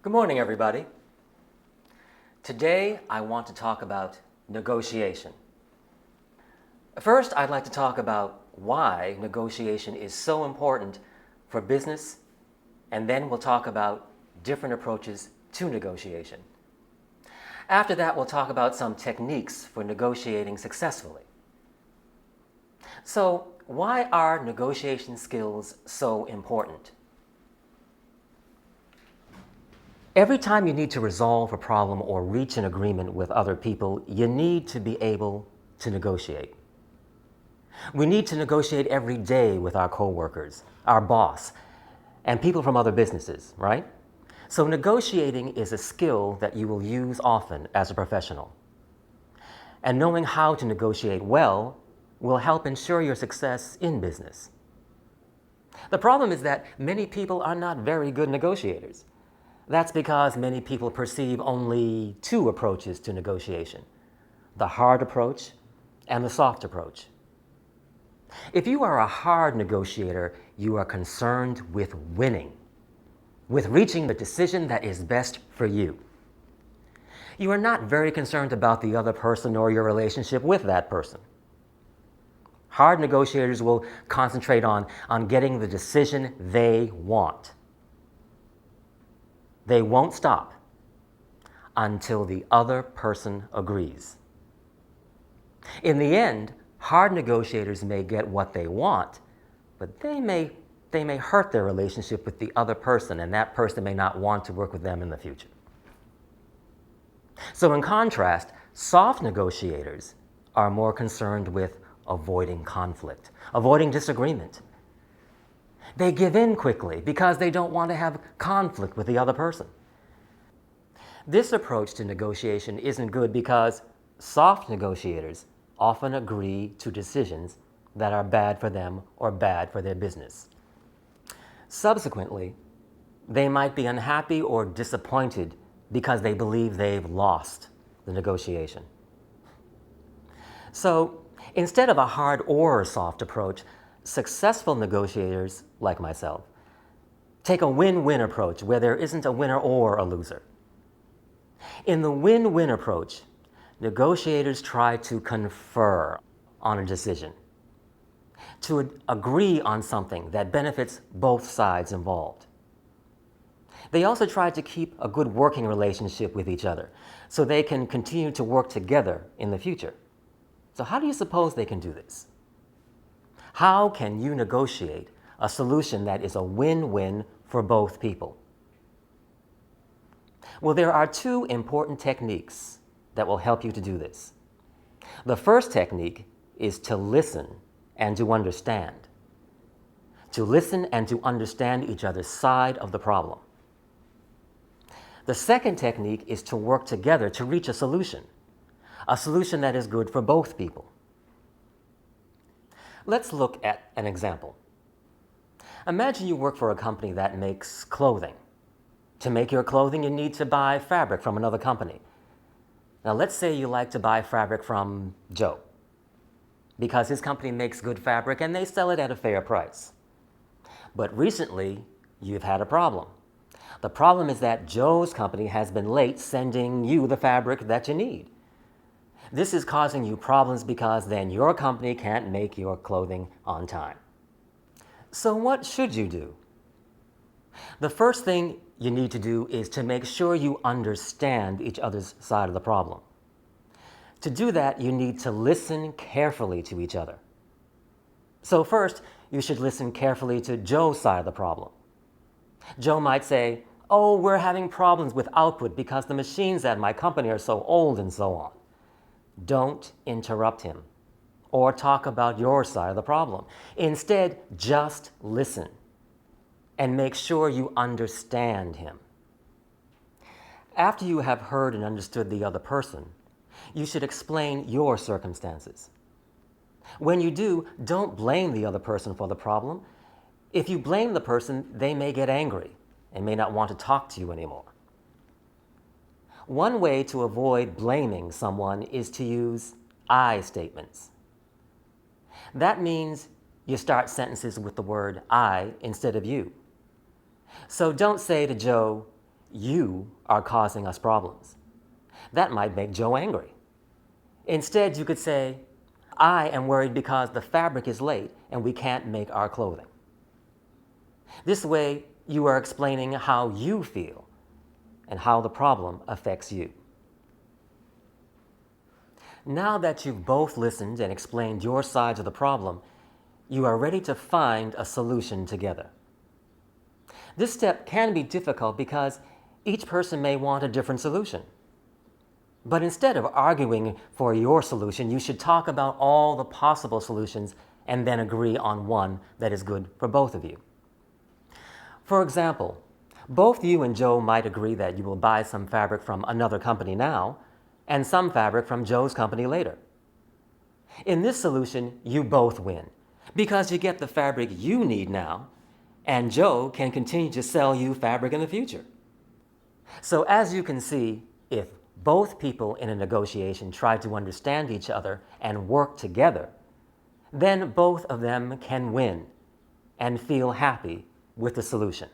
Good morning, everybody. Today, I want to talk about negotiation. First, I'd like to talk about why negotiation is so important for business, and then we'll talk about different approaches to negotiation. After that, we'll talk about some techniques for negotiating successfully. So, why are negotiation skills so important? Every time you need to resolve a problem or reach an agreement with other people, you need to be able to negotiate. We need to negotiate every day with our coworkers, our boss, and people from other businesses, right? So negotiating is a skill that you will use often as a professional. And knowing how to negotiate well will help ensure your success in business. The problem is that many people are not very good negotiators. That's because many people perceive only two approaches to negotiation: the hard approach and the soft approach. If you are a hard negotiator, you are concerned with winning, with reaching the decision that is best for you. You are not very concerned about the other person or your relationship with that person. Hard negotiators will concentrate on getting the decision they want. They won't stop until the other person agrees. In the end, hard negotiators may get what they want, but they may hurt their relationship with the other person, and that person may not want to work with them in the future. So in contrast, soft negotiators are more concerned with avoiding conflict, avoiding disagreement. They give in quickly because they don't want to have conflict with the other person. This approach to negotiation isn't good because soft negotiators often agree to decisions that are bad for them or bad for their business. Subsequently, they might be unhappy or disappointed because they believe they've lost the negotiation. So, instead of a hard or soft approach, successful negotiators, like myself, take a win-win approach where there isn't a winner or a loser. In the win-win approach, negotiators try to confer on a decision, to agree on something that benefits both sides involved. They also try to keep a good working relationship with each other so they can continue to work together in the future. So how do you suppose they can do this? How can you negotiate a solution that is a win-win for both people? Well, there are two important techniques that will help you to do this. The first technique is to listen and to understand. To listen and to understand each other's side of the problem. The second technique is to work together to reach a solution that is good for both people. Let's look at an example. Imagine you work for a company that makes clothing. To make your clothing, you need to buy fabric from another company. Now, let's say you like to buy fabric from Joe, because his company makes good fabric and they sell it at a fair price. But recently, you've had a problem. The problem is that Joe's company has been late sending you the fabric that you need. This is causing you problems because then your company can't make your clothing on time. So what should you do? The first thing you need to do is to make sure you understand each other's side of the problem. To do that, you need to listen carefully to each other. So first, you should listen carefully to Joe's side of the problem. Joe might say, "Oh, we're having problems with output because the machines at my company are so old," and so on. Don't interrupt him or talk about your side of the problem. Instead, just listen and make sure you understand him. After you have heard and understood the other person, you should explain your circumstances. When you do, don't blame the other person for the problem. If you blame the person, they may get angry and may not want to talk to you anymore. One way to avoid blaming someone is to use I statements. That means you start sentences with the word I instead of you. So don't say to Joe, you are causing us problems. That might make Joe angry. Instead, you could say, I am worried because the fabric is late and we can't make our clothing. This way, you are explaining how you feel and how the problem affects you. Now that you've both listened and explained your sides of the problem, you are ready to find a solution together. This step can be difficult because each person may want a different solution. But instead of arguing for your solution, you should talk about all the possible solutions and then agree on one that is good for both of you. For example, both you and Joe might agree that you will buy some fabric from another company now and some fabric from Joe's company later. In this solution, you both win because you get the fabric you need now and Joe can continue to sell you fabric in the future. So as you can see, if both people in a negotiation try to understand each other and work together, then both of them can win and feel happy with the solution.